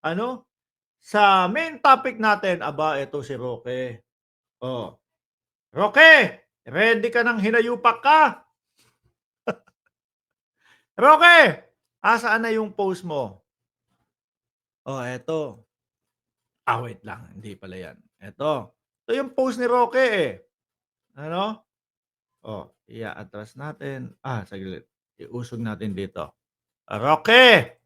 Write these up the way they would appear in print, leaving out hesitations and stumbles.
Ano, sa main topic natin, aba, ito si Roque. Oh, Roque, ready ka ng hinayupak ka? Roque, asaan na yung post mo? Oh, eto. Wait lang, hindi pala yan. Ito yung post ni Roque eh. Ano? Oh, i-atras natin. Saglit. Iusog natin dito. Roque!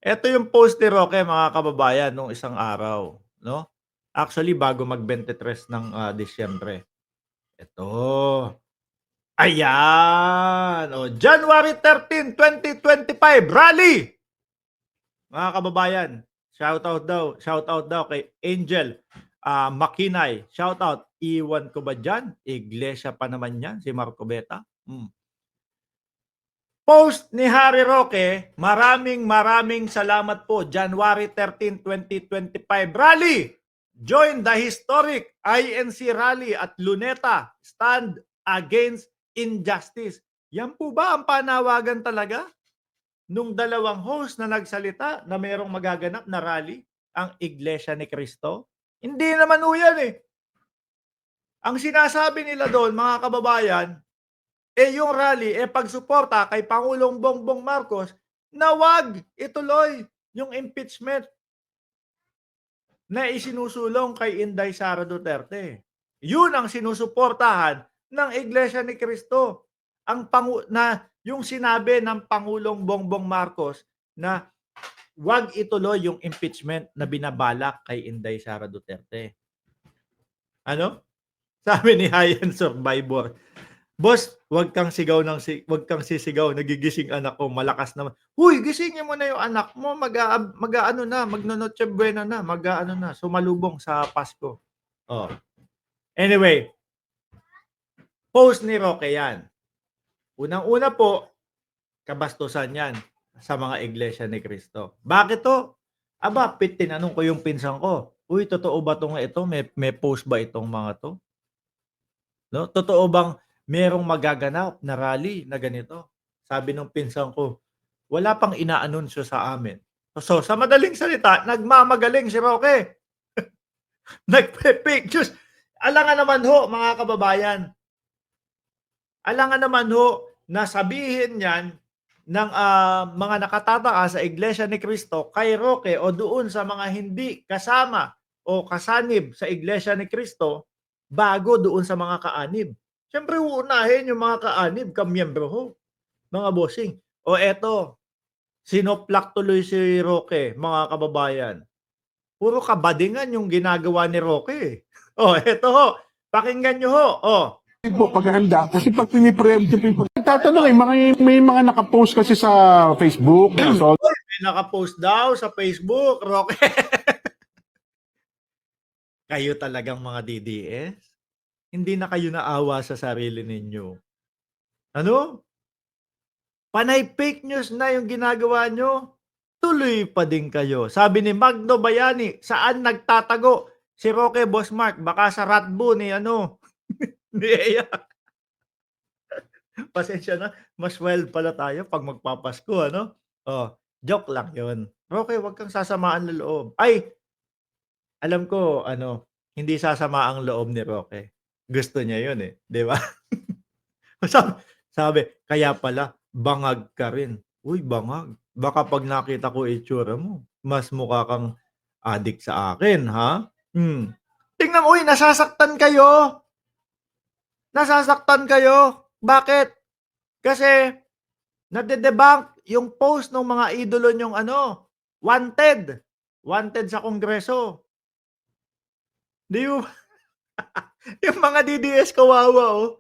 Ito yung post ni Roque mga kababayan nung isang araw, no? Actually bago mag-23 ng Disyembre. Ito. Ayan! January 13, 2025, rally! Mga kababayan, shoutout daw kay Angel Makinay. Shoutout. Iwan ko ba dyan? Iglesia pa naman yan, si Marco Beta. Post ni Harry Roque, maraming salamat po. January 13, 2025 rally. Join the historic INC rally at Luneta. Stand against injustice. Yan po ba ang panawagan talaga nung dalawang host na nagsalita na mayroong magaganap na rally? Ang Iglesia ni Cristo? Hindi naman ho yan eh. Ang sinasabi nila doon, mga kababayan, yung rally, pagsuporta kay Pangulong Bongbong Marcos na wag ituloy yung impeachment na isinusulong kay Inday Sara Duterte. Yun ang sinusuportahan ng Iglesia ni Cristo. Yung sinabi ng Pangulong Bongbong Marcos na wag ituloy yung impeachment na binabalak kay Inday Sara Duterte. Ano? Sabi ni Hayan Survivor, Boss, wag kang sisigaw, nagigising anak ko, malakas naman. Huy, gisingin mo na yung anak mo, mag-aano na, magno-Noche Buena na, mag-aano na, sumalubong sa Pasko. Oh. Anyway, post ni Roque yan. Unang-una po, kabastusan yan sa mga iglesia ni Cristo. Bakit to? Tinanong ko yung pinsan ko, uy, totoo ba itong ito? May post ba itong mga to? No? Totoo bang merong magaganap na rally na ganito? Sabi ng pinsan ko, wala pang inaanunsyo sa amin. So, sa madaling salita, nagmamagaling si Roque. Nagpe-fake news. Alangan naman ho, mga kababayan. Alangan naman ho na sabihin yan ng mga nakatataka sa Iglesia ni Cristo kay Roque o doon sa mga hindi kasama o kasanib sa Iglesia ni Cristo bago doon sa mga kaanib. Siyempre, uunahin yung mga kaanib, kamiyembro ho, mga bossing. O eto, sinoplak tuloy si Roque, mga kababayan. Puro kabadingan yung ginagawa ni Roque. O, eto ho, pakinggan nyo ho. Po paghahanda kasi pag pinipreemptive po. Tatanong may mga nakapost kasi sa Facebook. So, May nakapost daw sa Facebook, Roque. Kayo talagang mga DDS? Hindi na kayo naawa sa sarili ninyo. Ano? Panay fake news na yung ginagawa nyo. Tuloy pa din kayo. Sabi ni Magno Bayani, saan nagtatago si Roque Bosmark? Baka sa Ratbo ni ni Eya. Pasensya na, mas wild pala tayo pag magpapasko, ano? Joke lang yon. Roque, wag kang sasamaan ng loob. Alam ko, hindi sasama ang loob ni Roque. Gusto niya yun eh, di ba? sabi, kaya pala, bangag ka rin. Uy, bangag. Baka pag nakita ko itsura mo, mas mukha kang adik sa akin, ha? Tingnan mo, uy, nasasaktan kayo. Nasasaktan kayo. Bakit? Kasi, nade-debunk yung post ng mga idolo nyong wanted. Wanted sa Kongreso. Di mo yung mga DDS kawawa,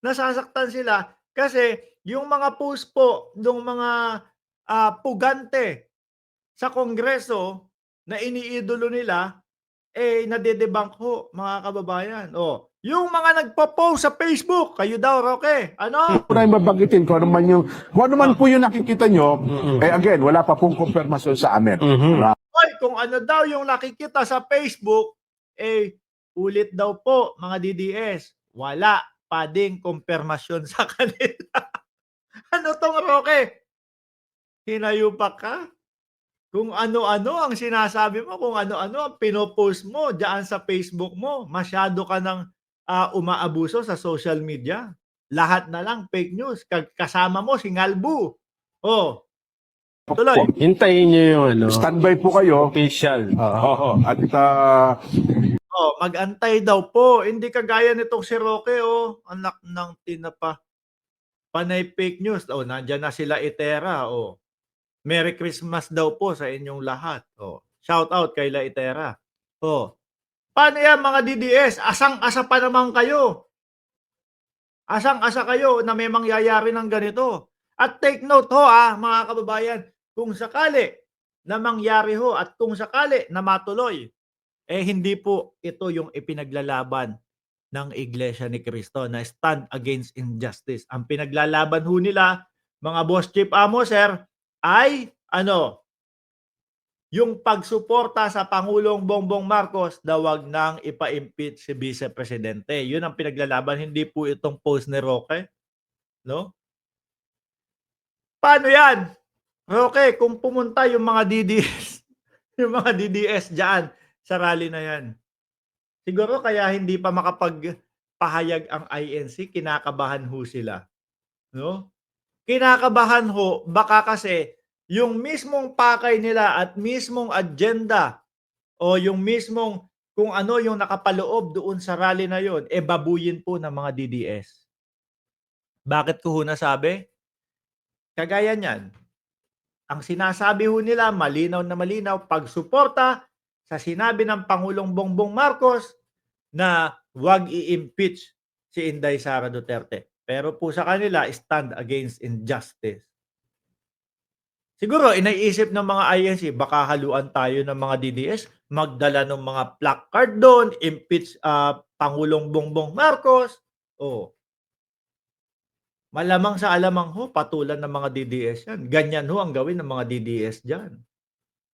nasasaktan sila kasi yung mga post po ng mga pugante sa Kongreso na iniidolo nila, nade-debunk ho, mga kababayan. Yung mga nagpo-post sa Facebook, kayo daw, Roque, Una yung babanggitin ko ano man po yung nakikita nyo, again, wala pa pong konfirmasyon sa amin. Kung ano daw yung nakikita sa Facebook, ulit daw po, mga DDS, wala pa ding kumpirmasyon sa kanila. Ano tong Roque? Hinayupak ka? Kung ano-ano ang sinasabi mo, kung ano-ano ang pino-post mo diyan sa Facebook mo. Masyado ka ng, umaabuso sa social media. Lahat na lang fake news. Kasama mo si Ngalbu. Oh, tuloy. Hintayin niyo yung ano, Standby po kayo. official. Oo. At Oh, mag-antay daw po. Hindi kagaya nitong si Roque, oh, anak ng tinapa. Panay fake news. Oh, nandiyan na sila Itera, oh. Merry Christmas daw po sa inyong lahat. Oh, shout out kay La Itera. Oh, paano yan mga DDS? Asang-asa pa naman kayo. Asang-asa kayo na may mangyayari ng ganito. At take note ho mga kababayan, kung sakali na mangyari ho at kung sakali na matuloy, hindi po ito yung ipinaglalaban ng Iglesia ni Cristo na stand against injustice. Ang pinaglalaban ho nila, mga boss chief amo sir, ay ano, yung pagsuporta sa Pangulong Bongbong Marcos na wag nang ipa-impeach si Vice Presidente. Yun ang pinaglalaban, hindi po itong post ni Roque, no? Paano yan? Roque, kung pumunta yung mga DDS, yung mga DDS diyan sa rally na yan. Siguro kaya hindi pa makapagpahayag ang INC, kinakabahan ho sila, no? Kinakabahan ho baka kasi yung mismong pakay nila at mismong agenda o yung mismong kung ano yung nakapaloob doon sa rally na yon, babuyin po ng mga DDS. Bakit ko ho nasabi? Kagaya niyan, ang sinasabi ho nila malinaw na malinaw, pagsuporta sa sinabi ng Pangulong Bongbong Marcos na wag i-impeach si Inday Sara Duterte. Pero po sa kanila, stand against injustice. Siguro, inaiisip ng mga INC, baka haluan tayo ng mga DDS, magdala ng mga placard doon, impeach Pangulong Bongbong Marcos. Oh. Malamang sa alamang ho, patulan ng mga DDS yan. Ganyan ho ang gawin ng mga DDS dyan.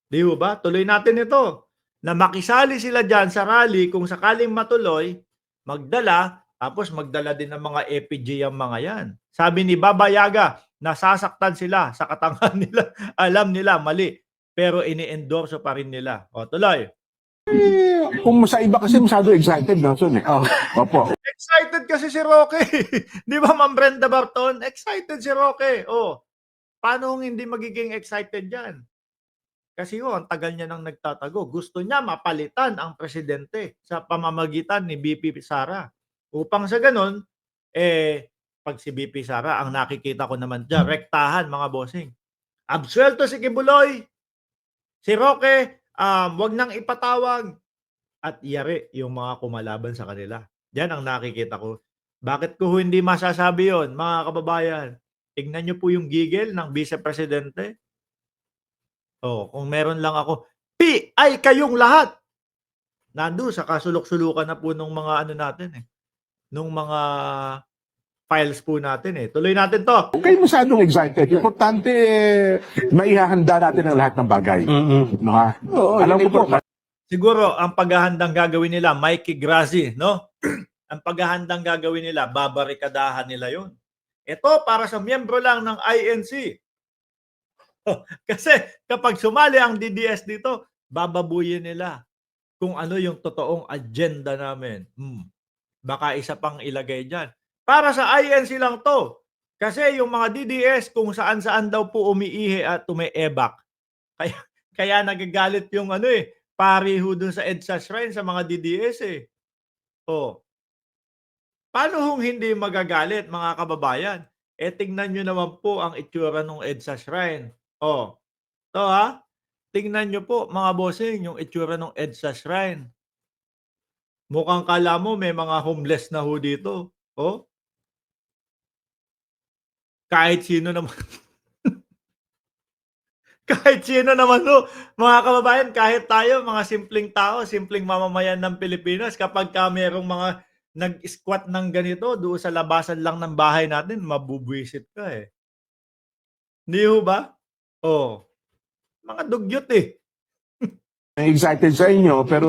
Di ho ba? Tuloy natin ito. Na makisali sila dyan sa rally, kung sakaling matuloy, magdala, tapos magdala din ng mga EPG ang mga yan. Sabi ni Baba Yaga, nasasaktan sila sa katangahan nila. Alam nila, mali. Pero ini-endorso pa rin nila. O, tuloy. kung sa iba kasi masyado excited na son eh. Opo. Excited kasi si Roque. Di ba, Ma'am Brenda Barton? Excited si Roque. O, paano hindi magiging excited yan? Kasi ang tagal niya nang nagtatago. Gusto niya mapalitan ang presidente sa pamamagitan ni BP Sara. Upang sa ganun, pag si BP Sara, ang nakikita ko naman dyan, rektahan mga bossing. Absuelto si Kibuloy, si Roque, wag nang ipatawag. At yari yung mga kumalaban sa kanila. Yan ang nakikita ko. Bakit ko hindi masasabi yon, mga kababayan? Tignan niyo po yung gigil ng Vice Presidente. Oh, kung meron lang ako, ay kayong lahat. Nando sa kasulok-sulukan na po nung mga ano natin nung mga files po natin Tuloy natin to. Huwag kayo masyadong excited. Importante maihahanda natin ang lahat ng bagay. No, ha? Oo, Alam yun ko po, Siguro ang paghahandang gagawin nila, Mikey Grazi, no? Ang paghahandang gagawin nila, babarikadahan nila 'yon. Ito para sa miyembro lang ng INC. Kasi kapag sumali ang DDS dito, bababuyin nila kung ano yung totoong agenda namin. Baka isa pang ilagay diyan. Para sa INC lang 'to. Kasi yung mga DDS kung saan-saan daw po umiihi at umeebak. Kaya kaya nagagalit yung pari ho dun sa EDSA Shrine sa mga DDS Oh. Paano hong hindi magagalit mga kababayan? Tingnan nyo naman po ang itsura ng EDSA Shrine. Oh. To tingnan nyo po mga bossing yung itsura ng EDSA Shrine. Mukhang kala mo may mga homeless na ho dito. Oh. Kahit sino naman. Kahit sino naman ho, mga kababayan, kahit tayo, mga simpleng tao, simpleng mamamayan ng Pilipinas, kapag merong mga nag-squat ng ganito doon sa labasan lang ng bahay natin, mabubwisit ka Hindi ho ba? Oh, mga dugyot excited sa inyo, pero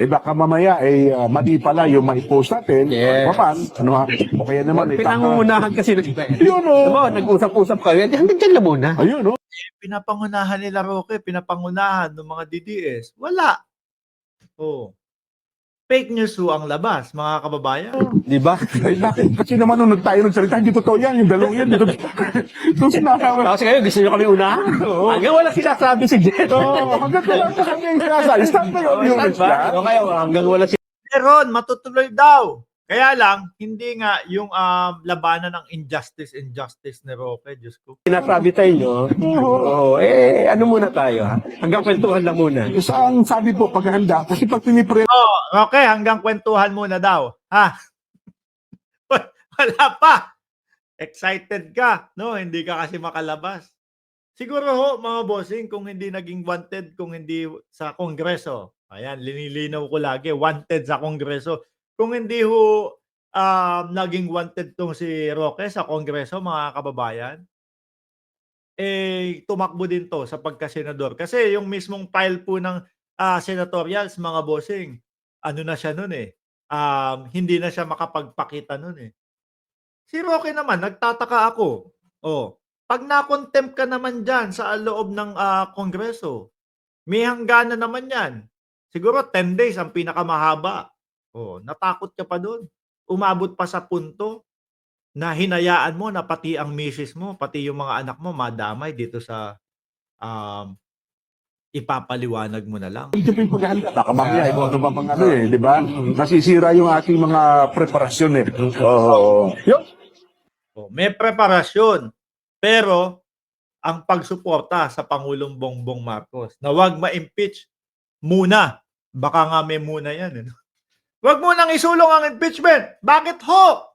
baka mamaya mali pala yung maipost natin. Yes. Papan, ano ha? O kaya naman, Pinangungunahan kasi ng iba. Yun, oh. Diba, nag-usap-usap kayo. Hanggang dyan lang muna. Ayun, oh. Pinapangunahan nila Roque, pinapangunahan ng mga DDS. Wala. Oh. Fake news ho ang labas, mga kababayan. Di ba? Ay, bakit? Kasi naman nung tayo nagsalita, hindi totoo yan. Yung dalawang yan. Itong sinakawa. Kasi kayo, gusto nyo kami unahan. Oo. Hanggang wala sinasabi si Jet. Hanggang wala pa kami yung sinasabi. Stop na yung viewers yan. O kayo, hanggang wala si Meron, matutuloy daw. Kaya lang, hindi nga yung labanan ng injustice ni Roque, Diyos ko. sinasabi sa inyo. Oo, ano muna tayo ha? Hanggang kwentuhan lang muna. Saan sabi po paghahanda? Kasi pag pinipre Oh, Roque, hanggang kwentuhan muna daw. Ha? Wala pa. Excited ka, no? Hindi ka kasi makalabas. Siguro ho, mga bossing, kung hindi naging wanted, kung hindi sa Kongreso. Ayan, linilinaw ko lagi, wanted sa Kongreso. Kung hindi ho naging wanted tong si Roque sa Kongreso, mga kababayan, tumakbo din to sa pagka-senador. Kasi yung mismong file po ng senatorials, mga bossing, ano na siya nun hindi na siya makapagpakita nun Si Roque naman, nagtataka ako. Pag na-contempt ka naman dyan sa loob ng Kongreso, may hangganan naman yan. Siguro 10 days ang pinakamahaba. Natakot ka pa doon. Umabot pa sa punto na hinayaan mo na pati ang misis mo, pati yung mga anak mo madamay dito sa ipapaliwanag mo na lang. ito po yung paghahanda. Baka mamaya, ano ba pang ano di ba? Nasisira yung ating mga preparasyon Oo. Yun. May preparasyon, pero ang pagsuporta sa Pangulong Bongbong Marcos na wag ma-impeach muna. Baka nga may muna yan. Wag mo nang isulong ang impeachment. Bakit ho?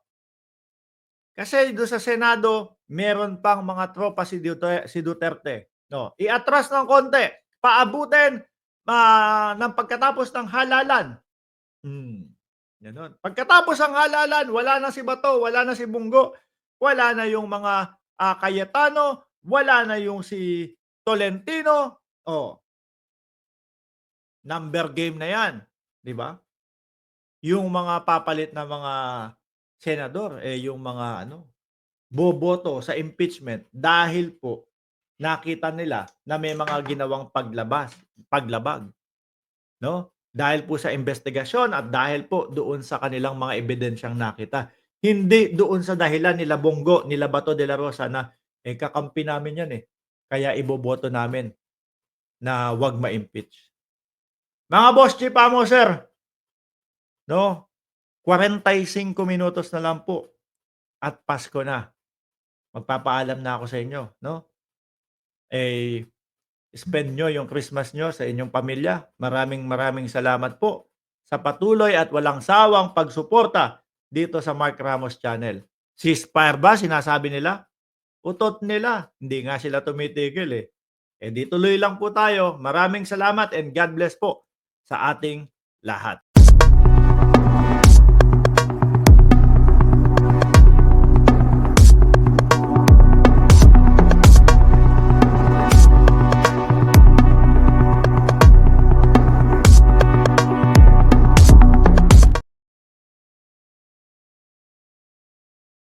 Kasi doon sa Senado, meron pang mga tropa si Duterte. No, iatras ng konti. Paabutin ng pagkatapos ng halalan. Ganun. Pagkatapos ng halalan, wala na si Bato, wala na si Bungo, wala na yung mga Cayetano, wala na yung si Tolentino. Number game na yan. Di ba? Yung mga papalit na mga senador, yung mga boboto sa impeachment dahil po nakita nila na may mga ginawang paglabag. No? Dahil po sa investigasyon at dahil po doon sa kanilang mga ebidensyang nakita. Hindi doon sa dahilan nila Bongo, nila Bato de la Rosa na kakampi namin yan Kaya iboboto namin na wag ma-impeach. Mga boss chief amo sir, no? 45 minutos na lang po at Pasko na. Magpapaalam na ako sa inyo, no? Spend nyo yung Christmas nyo sa inyong pamilya. Maraming salamat po sa patuloy at walang sawang pagsuporta dito sa Mark Ramos Channel. Ceasefire ba sinasabi nila? Utot nila. Hindi nga sila tumitigil di tuloy lang po tayo. Maraming salamat and God bless po sa ating lahat.